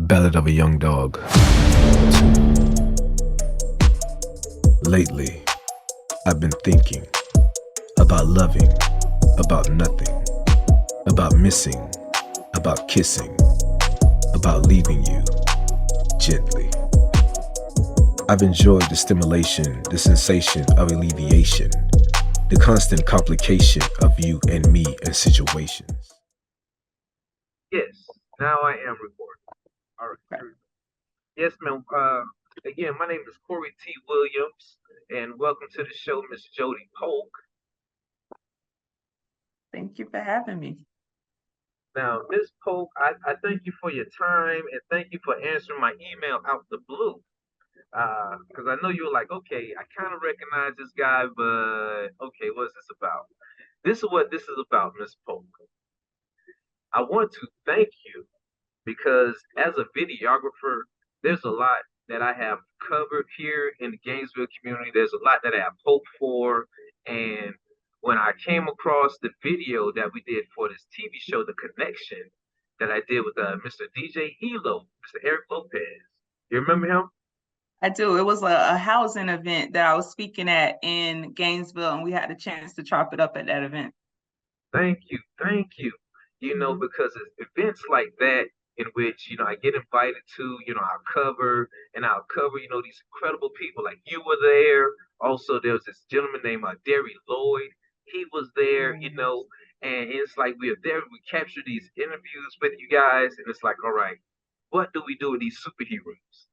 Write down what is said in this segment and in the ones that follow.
Ballad of a Young Dog. Lately, I've been thinking about loving, about nothing, about missing, about kissing, about leaving you gently. I've enjoyed the stimulation, the sensation of alleviation, the constant complication of you and me and situations. Yes, now I am recording. All right. Okay. Yes, ma'am. Again, my name is Corey T. Williams, and welcome to the show, Miss Jhody Polk. Thank you for having me. Now, Miss Polk, I thank you for your time and thank you for answering my email out the blue. Because I know you were like, okay, I kind of recognize this guy, but okay, what's this about? This is what this is about, Miss Polk. I want to thank you because as a videographer, there's a lot that I have covered here in the Gainesville community. There's a lot that I have hoped for. And when I came across the video that we did for this TV show, The Connection, that I did with Mr. DJ Elo, Mr. Eric Lopez. You remember him? I do. It was a housing event that I was speaking at in Gainesville, and we had the chance to chop it up at that event. Thank you. Thank you. Because it's events like that in which, I get invited to, I'll cover, these incredible people. Like you were there. Also, there was this gentleman named Derry Lloyd. He was there, and it's like we are there. We capture these interviews with you guys, and it's like, all right, what do we do with these superheroes?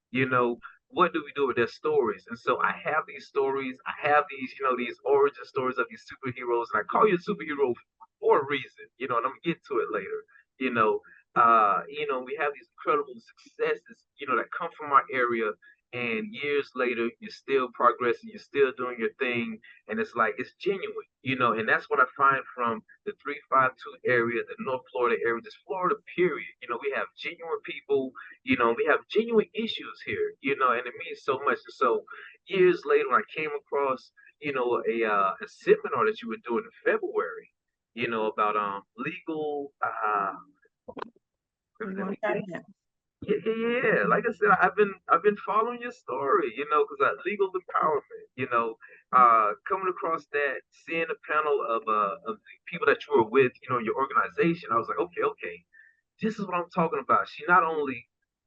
What do we do with their stories? And so I have these stories. I have these, these origin stories of these superheroes, and I call you a superhero for a reason, and I'm gonna get to it later. We have these incredible successes, that come from our area, and years later, you're still progressing, you're still doing your thing, and it's like it's genuine, and that's what I find from the 352 area, the North Florida area, just Florida, period. We have genuine people, we have genuine issues here, and it means so much. And so years later, when I came across, a seminar that you were doing in February, about legal yeah. Like I said, I've been following your story, because legal empowerment, coming across that, seeing a panel of the people that you were with, your organization, I was like, okay, this is what I'm talking about. She not only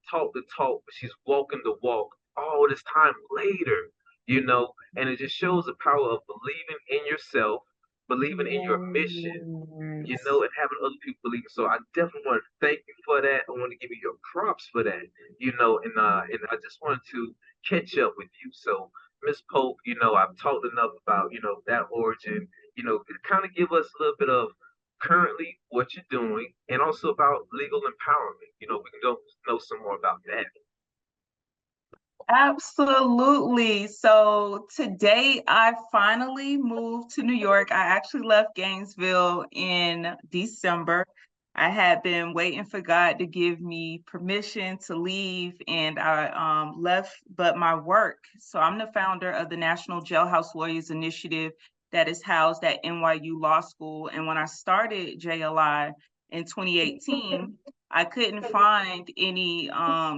talked the talk, but she's walking the walk all this time later, and it just shows the power of believing in yourself, believing in your mission, and having other people believe. So I definitely want to thank you for that. I want to give you your props for that, and I just wanted to catch up with you. So Miss Pope, I've talked enough about, that origin, kind of give us a little bit of currently what you're doing and also about legal empowerment. We can go know some more about that. Absolutely. So today I finally moved to New York. I actually left Gainesville in December. I had been waiting for God to give me permission to leave, and I left, but my work. So I'm the founder of the National Jailhouse Lawyers Initiative that is housed at NYU Law School. And when I started JLI in 2018, I couldn't find any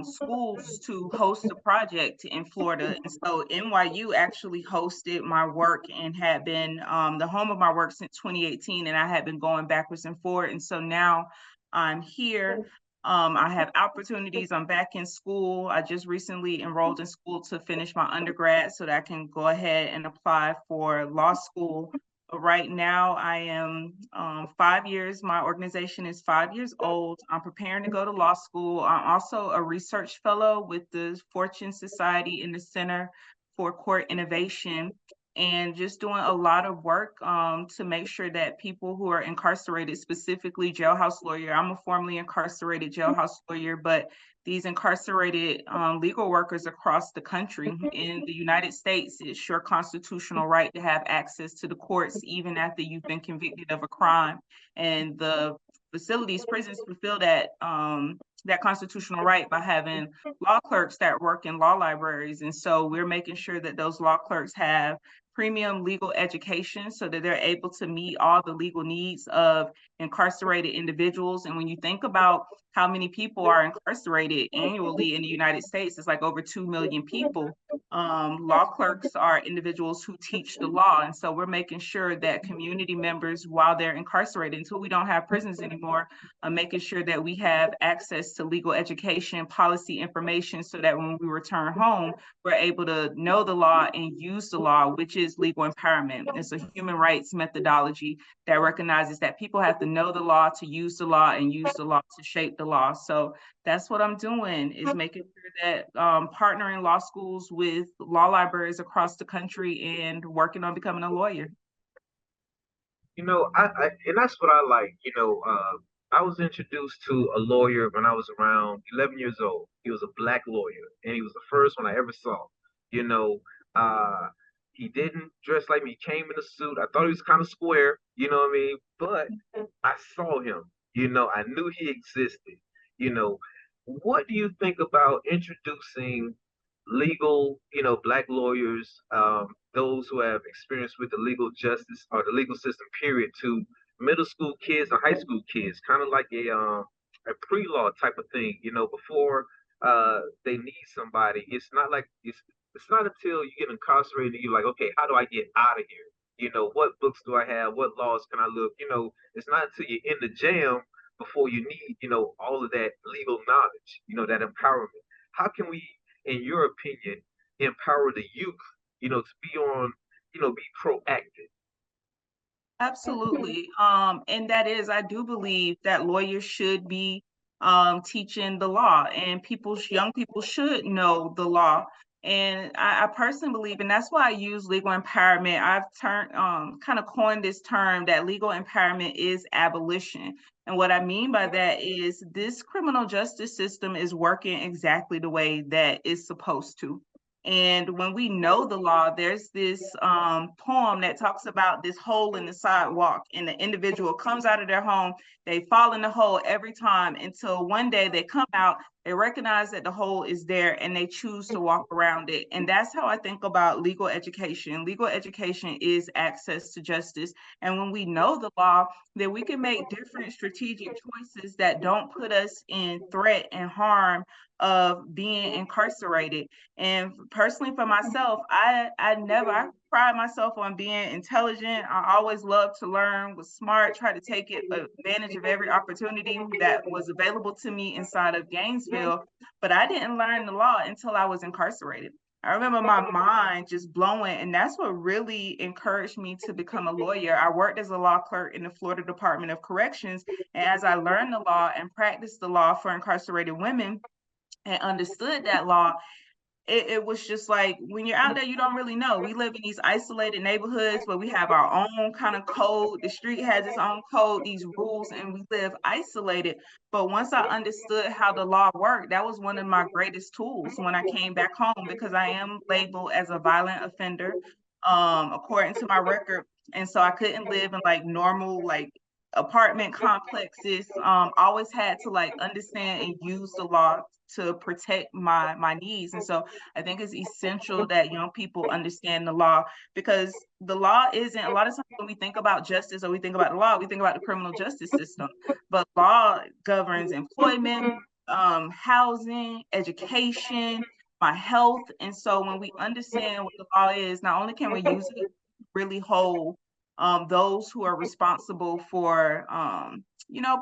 schools to host a project in Florida. And so NYU actually hosted my work and had been the home of my work since 2018. And I had been going backwards and forward. And so now I'm here. I have opportunities. I'm back in school. I just recently enrolled in school to finish my undergrad so that I can go ahead and apply for law school. Right now, I am 5 years. My organization is 5 years old. I'm preparing to go to law school. I'm also a research fellow with the Fortune Society in the Center for Court Innovation, and just doing a lot of work to make sure that people who are incarcerated, specifically jailhouse lawyer, I'm a formerly incarcerated jailhouse lawyer, but these incarcerated legal workers across the country in the United States, it's your constitutional right to have access to the courts even after you've been convicted of a crime. And the facilities, prisons fulfill that constitutional right by having law clerks that work in law libraries. And so we're making sure that those law clerks have premium legal education so that they're able to meet all the legal needs of incarcerated individuals. And when you think about how many people are incarcerated annually in the United States, it's like over 2 million people. Law clerks are individuals who teach the law. And so we're making sure that community members, while they're incarcerated, until we don't have prisons anymore, making sure that we have access to legal education, policy information, so that when we return home, we're able to know the law and use the law, which is legal empowerment. It's a human rights methodology that recognizes that people have to know the law to use the law and use the law to shape the law. So that's what I'm doing, is making sure that partnering law schools with law libraries across the country and working on becoming a lawyer. You know, and that's what I like. I was introduced to a lawyer when I was around 11 years old. He was a black lawyer, and he was the first one I ever saw. You know, uh, he didn't dress like me. He came in a suit. I thought he was kind of square. You know what I mean? But I saw him. I knew he existed. You know, what do you think about introducing legal, black lawyers, those who have experience with the legal justice or the legal system, period, to middle school kids or high school kids, kind of like a pre-law type of thing, before they need somebody. It's not until you get incarcerated and you're like, okay, how do I get out of here? What books do I have? What laws can I look? It's not until you're in the jam before you need, all of that legal knowledge, that empowerment. How can we, in your opinion, empower the youth, to be proactive? Absolutely. And that is, I do believe that lawyers should be teaching the law, and young people should know the law. And I personally believe, and that's why I use legal empowerment. I've kind of coined this term that legal empowerment is abolition. And what I mean by that is this criminal justice system is working exactly the way that it's supposed to. And when we know the law, there's this poem that talks about this hole in the sidewalk, and the individual comes out of their home, they fall in the hole every time until one day they come out, they recognize that the hole is there, and they choose to walk around it. And that's how I think about legal education. Legal education is access to justice. And when we know the law, then we can make different strategic choices that don't put us in threat and harm of being incarcerated. And personally, for myself, I pride myself on being intelligent. I always loved to learn, was smart, tried to take advantage of every opportunity that was available to me inside of Gainesville. But I didn't learn the law until I was incarcerated. I remember my mind just blowing, and that's what really encouraged me to become a lawyer. I worked as a law clerk in the Florida Department of Corrections, and as I learned the law and practiced the law for incarcerated women and understood that law, it was just like, when you're out there, you don't really know. We live in these isolated neighborhoods where we have our own kind of code. The street has its own code, these rules, and we live isolated. But once I understood how the law worked, that was one of my greatest tools when I came back home, because I am labeled as a violent offender, according to my record. And so I couldn't live in like normal, like apartment complexes. Always had to like understand and use the law to protect my needs. And so I think it's essential that young people understand the law, because the law isn't, a lot of times when we think about justice or we think about the law, we think about the criminal justice system, but law governs employment, housing, education, my health. And so when we understand what the law is, not only can we use it to really hold those who are responsible for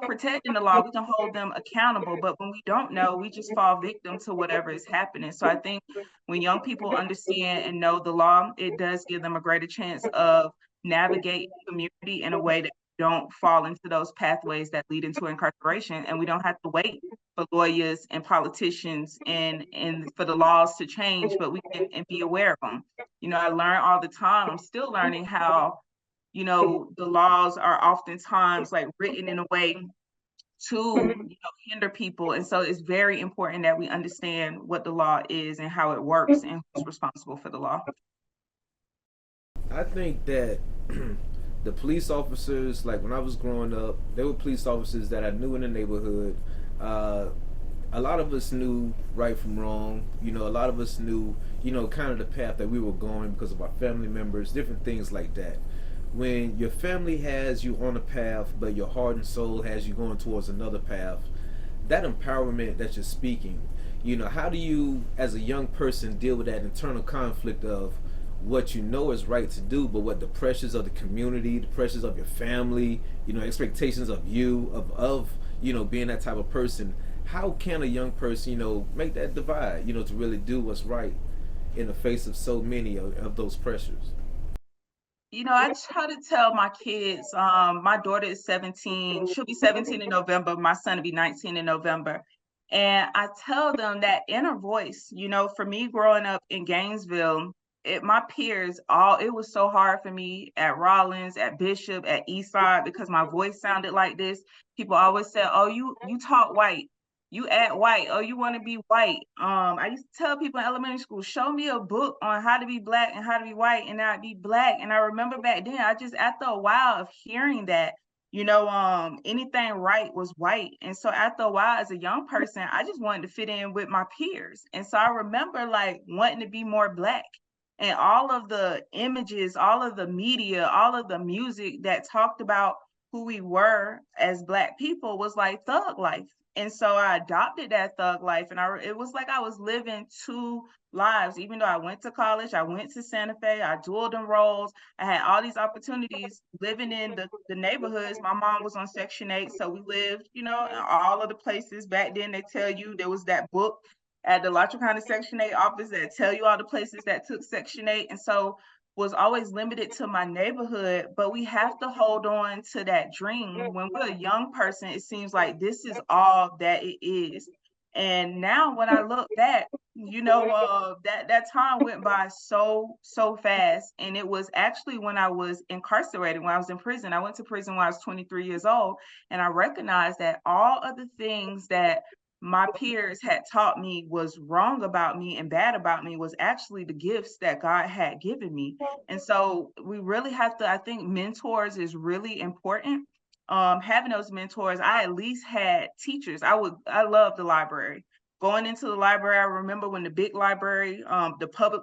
protecting the law, we can hold them accountable. But when we don't know, we just fall victim to whatever is happening. So I think when young people understand and know the law, it does give them a greater chance of navigating community in a way that don't fall into those pathways that lead into incarceration. And we don't have to wait for lawyers and politicians and for the laws to change, but we can and be aware of them. I learn all the time. I'm still learning how the laws are oftentimes like written in a way to hinder people. And so it's very important that we understand what the law is and how it works and who's responsible for the law. I think that the police officers, like when I was growing up, they were police officers that I knew in the neighborhood. a lot of us knew right from wrong. A lot of us knew, kind of the path that we were going because of our family members, different things like that. When your family has you on a path, but your heart and soul has you going towards another path, that empowerment that you're speaking, how do you, as a young person, deal with that internal conflict of what you know is right to do, but what the pressures of the community, the pressures of your family, expectations of you, of being that type of person. How can a young person, make that divide, to really do what's right in the face of so many of those pressures? I try to tell my kids, my daughter is 17, she'll be 17 in November, my son will be 19 in November. And I tell them that inner voice, for me growing up in Gainesville, my peers, it was so hard for me at Rollins, at Bishop, at Eastside, because my voice sounded like this. People always said, oh, you talk white. You act white. Oh, you want to be white. I used to tell people in elementary school, show me a book on how to be black and how to be white, and I'd be black. And I remember back then, after a while of hearing that, anything right was white. And so after a while, as a young person, I just wanted to fit in with my peers. And so I remember like wanting to be more black. And all of the images, all of the media, all of the music that talked about who we were as Black people was like thug life. And so I adopted that thug life, and it was like I was living two lives. Even though I went to college, I went to Santa Fe, I dual enrolled, I had all these opportunities living in the neighborhoods. My mom was on Section 8, so we lived, in all of the places. Back then, they tell you there was that book at the Alachua County Section 8 office that tell you all the places that took Section 8. And so was always limited to my neighborhood, but we have to hold on to that dream. When we're a young person, it seems like this is all that it is. And now when I look back, that time went by so fast. And it was actually when I was incarcerated, when I was in prison. I went to prison when I was 23 years old, and I recognized that all of the things that my peers had taught me was wrong about me and bad about me was actually the gifts that God had given me. And so we really have to, I think mentors is really important. Having those mentors, I at least had teachers. I love the library. Going into the library, I remember when the big library, the public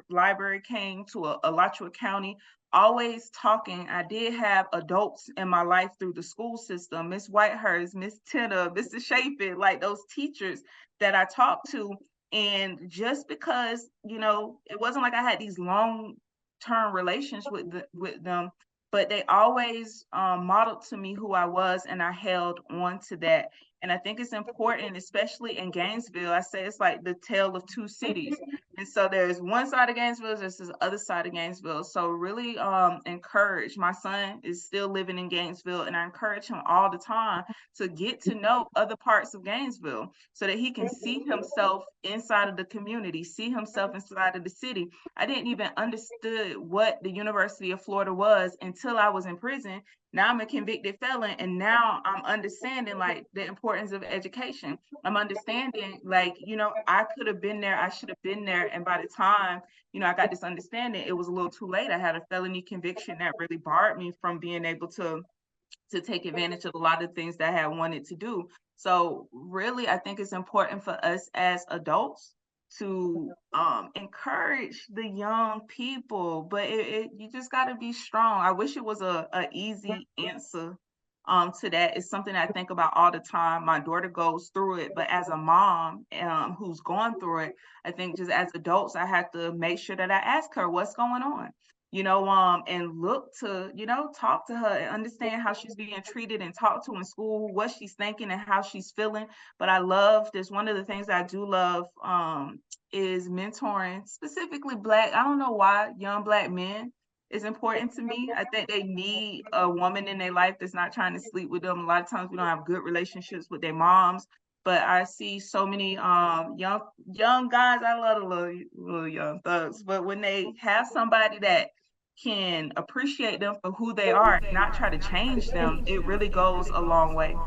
library came to Alachua County, always talking. I did have adults in my life through the school system, Miss Whitehurst, Miss Tinner, Mr. Shafin, like those teachers that I talked to. And just because, it wasn't like I had these long-term relations with them, but they always modeled to me who I was, and I held on to that. And I think it's important, especially in Gainesville. I say it's like the tale of two cities. And so there's one side of Gainesville, there's this other side of Gainesville. So really encourage. My son is still living in Gainesville, and I encourage him all the time to get to know other parts of Gainesville so that he can see himself inside of the community, see himself inside of the city. I didn't even understood what the University of Florida was until I was in prison. Now I'm a convicted felon, and now I'm understanding like the importance of education. I'm understanding like, I could have been there, I should have been there. And by the time, I got this understanding, it was a little too late. I had a felony conviction that really barred me from being able to take advantage of a lot of things that I had wanted to do. So really, I think it's important for us as adults to encourage the young people, but you just got to be strong. I wish it was a easy answer to that. It's something I think about all the time. My daughter goes through it, but as a mom who's gone through it, I think just as adults, I have to make sure that I ask her what's going on, and look to, talk to her and understand how she's being treated and talk to in school, what she's thinking and how she's feeling. But there's one of the things I do love is mentoring, specifically Black. I don't know why young Black men is important to me. I think they need a woman in their life that's not trying to sleep with them. A lot of times we don't have good relationships with their moms, but I see so many young guys. I love the little young thugs, but when they have somebody that can appreciate them for who they are and not try to change them, it really goes a long way.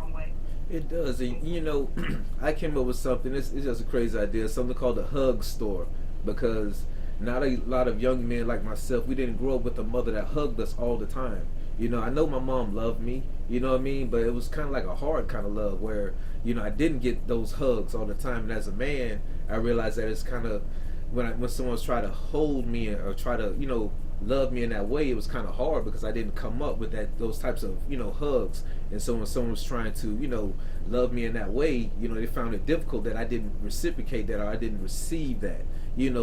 It does. And I came up with something. It's just a crazy idea. Something called a hug store, because not a lot of young men like myself, we didn't grow up with a mother that hugged us all the time. I know my mom loved me, you know what I mean, but it was kind of like a hard kind of love where, I didn't get those hugs all the time. And as a man, I realized that it's kind of when someone's trying to hold me or try to, love me in that way, it was kind of hard because I didn't come up with those types of, hugs. And so when someone was trying to, love me in that way, they found it difficult that I didn't reciprocate that or I didn't receive that.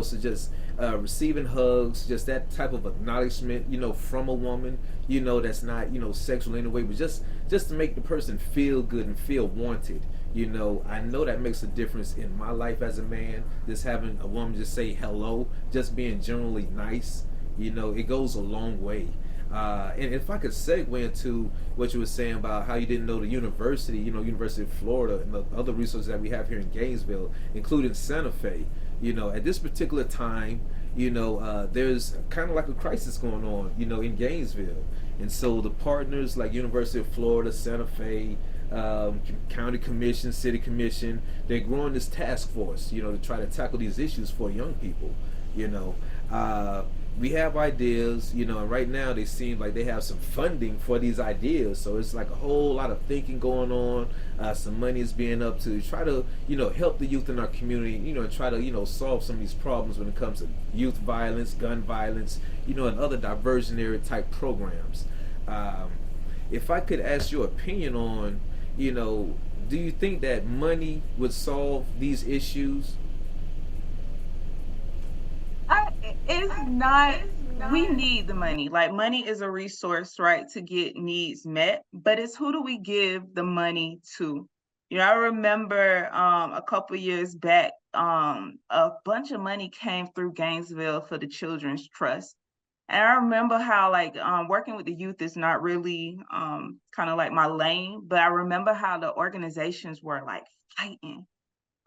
So just receiving hugs, just that type of acknowledgement, from a woman, that's not, sexual in any way, but just to make the person feel good and feel wanted. I know that makes a difference in my life as a man. Just having a woman just say hello, just being generally nice, it goes a long way. And if I could segue into what you were saying about how you didn't know the university, University of Florida and the other resources that we have here in Gainesville, including Santa Fe, at this particular time, there's kind of like a crisis going on, in Gainesville. And so the partners like University of Florida, Santa Fe, county commission, city commission, they're growing this task force, to try to tackle these issues for young people. We have ideas, and right now they seem like they have some funding for these ideas. So it's like a whole lot of thinking going on. Some money is being up to try to, help the youth in our community, and try to, solve some of these problems when it comes to youth violence, gun violence, and other diversionary type programs. If I could ask your opinion on, do you think that money would solve these issues? It's not, we need the money. Like, money is a resource, right, to get needs met, but it's who do we give the money to? I remember a couple years back, a bunch of money came through Gainesville for the Children's Trust. And I remember how, like, working with the youth is not really kind of like my lane, but I remember how the organizations were like fighting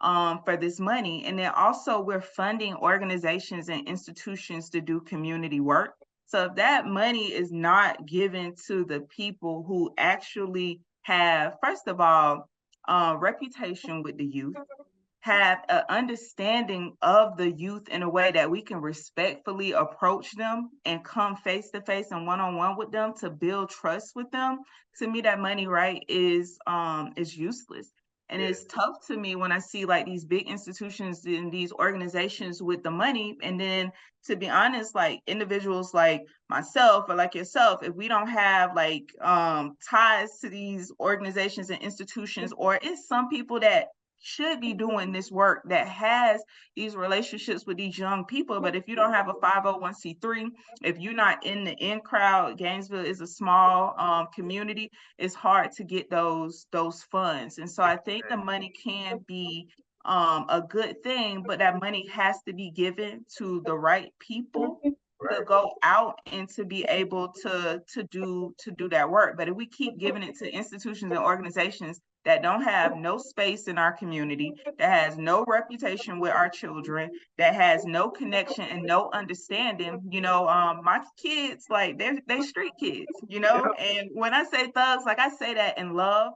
for this money. And then also we're funding organizations and institutions to do community work. So if that money is not given to the people who actually have, first of all, reputation with the youth, have an understanding of the youth in a way that we can respectfully approach them and come face to face and one-on-one with them to build trust with them, to me that money, right, is useless. And it's tough to me when I see like these big institutions and these organizations with the money. And then, to be honest, like individuals like myself or like yourself, if we don't have like ties to these organizations and institutions, or it's some people that should be doing this work that has these relationships with these young people. But if you don't have a 501c3, if you're not in the in crowd, Gainesville is a small community, it's hard to get those funds. And so I think the money can be a good thing, but that money has to be given to the right people to go out and to be able to do that work. But if we keep giving it to institutions and organizations that don't have no space in our community, that has no reputation with our children, that has no connection and no understanding, my kids, like they street kids, and when I say thugs, like I say that in love.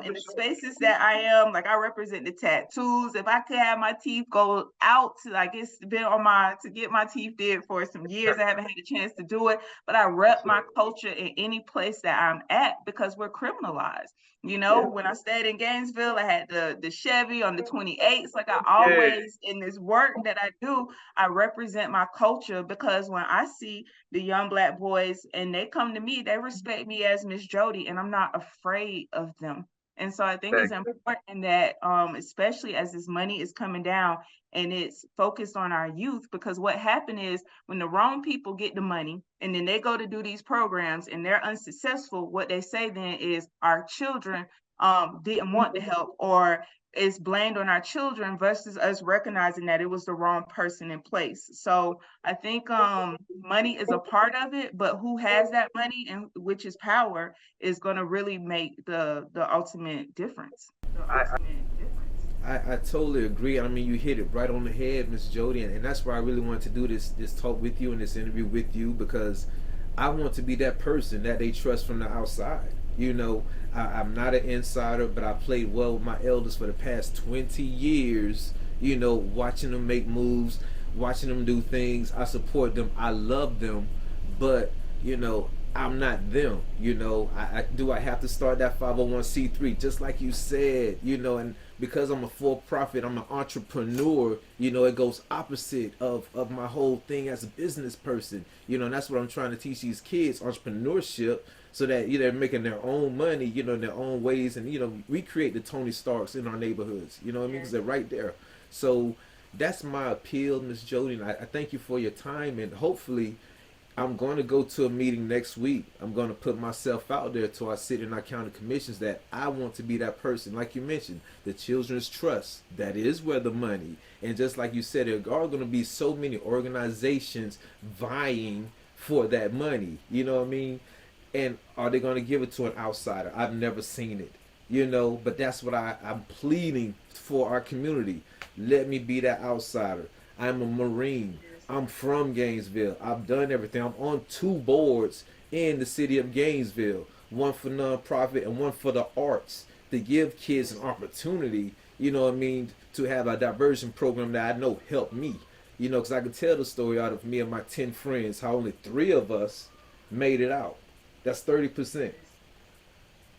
In the spaces that I am, like I represent the tattoos. If I could have my teeth go out, like it's been on to get my teeth did for some years. I haven't had a chance to do it, but I rep my culture in any place that I'm at because we're criminalized. When I stayed in Gainesville, I had the Chevy on the 28s. Like I always, in this work that I do, I represent my culture because when I see the young Black boys and they come to me, they respect me as Miss Jhody, and I'm not afraid of them. And so I think it's important that, especially as this money is coming down and it's focused on our youth, because what happened is when the wrong people get the money and then they go to do these programs and they're unsuccessful, what they say then is our children didn't want the help, or it's blamed on our children versus us recognizing that it was the wrong person in place. So I think money is a part of it, but who has that money, and which is power, is going to really make the ultimate difference. I totally agree. I mean, you hit it right on the head, Miss Jhody, and that's why I really wanted to do this talk with you and this interview with you, because I want to be that person that they trust from the outside. I'm not an insider, but I played well with my elders for the past 20 years, watching them make moves, watching them do things. I support them. I love them. But, I'm not them, you know. I have to start that 501c3, just like you said, you know, and because I'm a for-profit, I'm an entrepreneur, you know, it goes opposite of my whole thing as a business person, you know, and that's what I'm trying to teach these kids, entrepreneurship, so that, you know, they're making their own money, you know, in their own ways, and, you know, we create the Tony Starks in our neighborhoods, you know what I mean, because they're right there. So that's my appeal, Miss Jhody, and I thank you for your time, and hopefully I'm going to go to a meeting next week. I'm going to put myself out there to our city and our county commissions that I want to be that person. Like you mentioned, the Children's Trust, that is where the money. And just like you said, there are going to be so many organizations vying for that money. You know what I mean? And are they going to give it to an outsider? I've never seen it. You know, but that's what I'm pleading for our community. Let me be that outsider. I'm a Marine. I'm from Gainesville. I've done everything. I'm on 2 boards in the city of Gainesville, one for nonprofit and one for the arts, to give kids an opportunity, you know what I mean, to have a diversion program that I know helped me, you know, because I could tell the story out of me and my 10 friends, how only 3 of us made it out. That's 30%.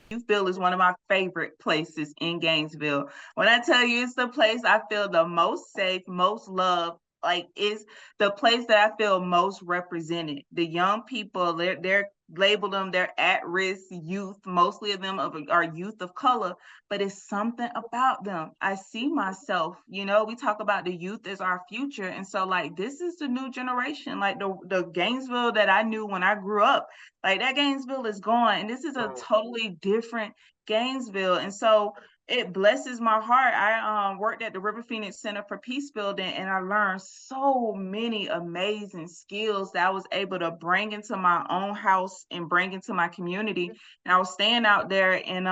Gainesville is one of my favorite places in Gainesville. When I tell you it's the place I feel the most safe, most loved, like it's the place that I feel most represented. The young people, they're labeled them, they're at-risk youth. Mostly of them are youth of color, but it's something about them. I see myself, you know, we talk about the youth as our future. And so like, this is the new generation, like the Gainesville that I knew when I grew up, like that Gainesville is gone. And this is a totally different Gainesville. And so it blesses my heart. I worked at the River Phoenix Center for Peace Building, and I learned so many amazing skills that I was able to bring into my own house and bring into my community. And I was staying out there in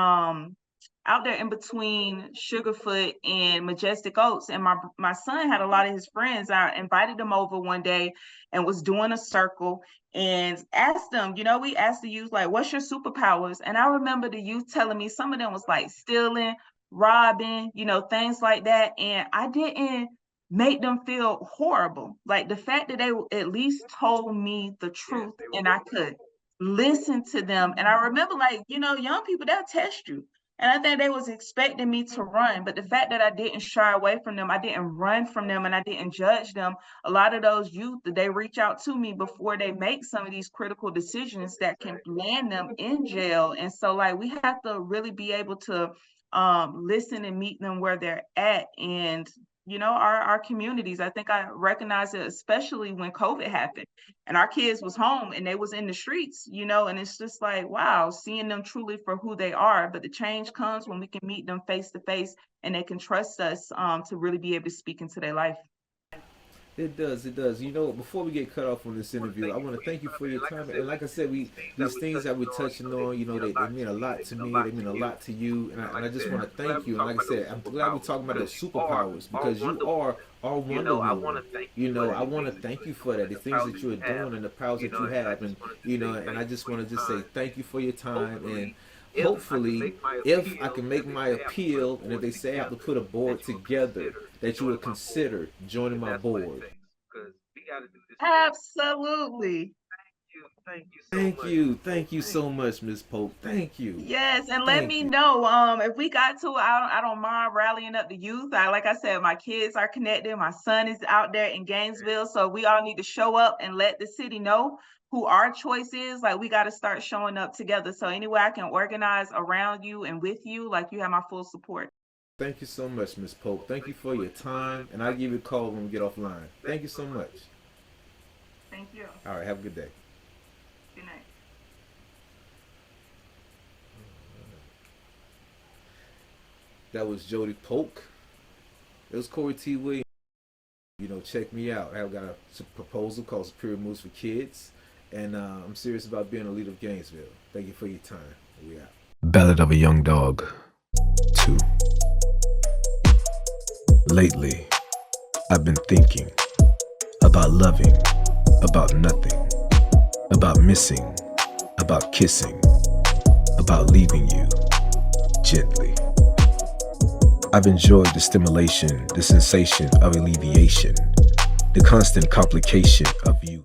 between Sugarfoot and Majestic Oaks. And my son had a lot of his friends. I invited them over one day and was doing a circle and asked them, you know, we asked the youth, like, what's your superpowers? And I remember the youth telling me some of them was like stealing, robbing, you know, things like that. And I didn't make them feel horrible. Like the fact that they at least told me the truth and I could listen to them. And I remember, like, you know, young people, they'll test you. And I think they was expecting me to run, but the fact that I didn't shy away from them, I didn't run from them, and I didn't judge them. A lot of those youth, they reach out to me before they make some of these critical decisions that can land them in jail. And so like, we have to really be able to listen and meet them where they're at. And you know, our communities, I think I recognize it, especially when COVID happened and our kids was home and they was in the streets, you know, and it's just like, wow, seeing them truly for who they are. But the change comes when we can meet them face to face and they can trust us to really be able to speak into their life. It does, it does. You know, before we get cut off on this interview, I want to thank you for your time. And like I said, these things that we're touching on, you know, they mean a lot to me. They mean a lot to you. And I just want to thank you. And like I said, I'm glad we're talking about the superpowers, because you are Wonder Woman. You know, I want to thank you for that, the things that you are doing and the powers that you have. And, you know, and I just want to just say thank you for your time. And hopefully, if I can make my appeal, and if they say I have to put a board together, that you would consider joining my board. Absolutely. Thank you so much, Ms. Polk. Thank you. Yes, and let me know if we got to. I don't mind rallying up the youth. Like I said, my kids are connected. My son is out there in Gainesville, so we all need to show up and let the city know who our choice is. Like, we got to start showing up together. So any way I can organize around you and with you, like, you have my full support. Thank you so much, Ms. Polk. Thank you for your time, and I'll give you a call when we get offline. Thank you so much. Thank you. All right, have a good day. Good night. That was Jhody Polk. It was Corey T. Williams. You know, check me out. I've got a proposal called Superior Moves for Kids, and I'm serious about being a leader of Gainesville. Thank you for your time. We out. Ballad of a Young Dog 2. Lately, I've been thinking about loving, about nothing, about missing, about kissing, about leaving you gently. I've enjoyed the stimulation, the sensation of alleviation, the constant complication of you.